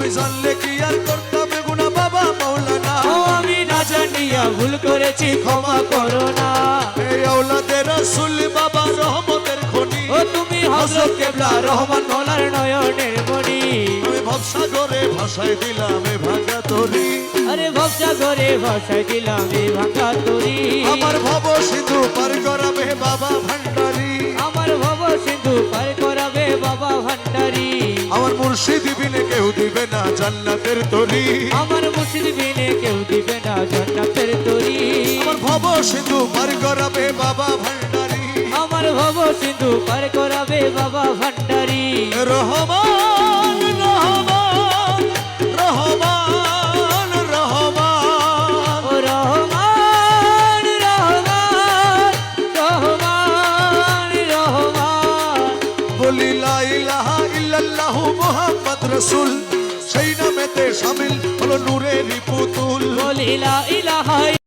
আমি জানলে কি আর করতাম গুনাহ বাবা মাওলানা। ও আমি না জানিয়া ভুল করেছি ক্ষমা করো না। এই আওলাদে রাসূল বাবা রহমতের খনি। ও তুমি হযরত কেবলা রহমান মওলার নয়নের মণি। আমি ভবসাগরে ভাসায় দিলাম এ ভাঙা তরি। আরে ভবসাগরে ভাসায় দিলাম এই ভাঙা তরি। আমার ভব সিন্ধু পার করাবে বাবা ভান্ডারি। আমার ভব সিন্ধু পার করাবে বাবা ভান্ডারি। আমার মুর্শিদ বিনে কেউ দিবে না জান্নাতের তরি। আমার মুর্শিদ বিনে কেউ দিবে না জান্নাতের তরি। আমার ভব সিন্ধু পার করাবে বাবা ভান্ডারি। আমার ভব সিন্ধু পার করাবে বাবা ভান্ডারি। রহমান রহমান রহমান রহমান। ও রহমান রহমান রহমান রহমান। বলি লা ইলাহা ইল্লাল্লাহু মুহাম্মদ রাসূল। সেই নামেতে শামিল হলো নূরের পুতুল। বলি লা ইলাহা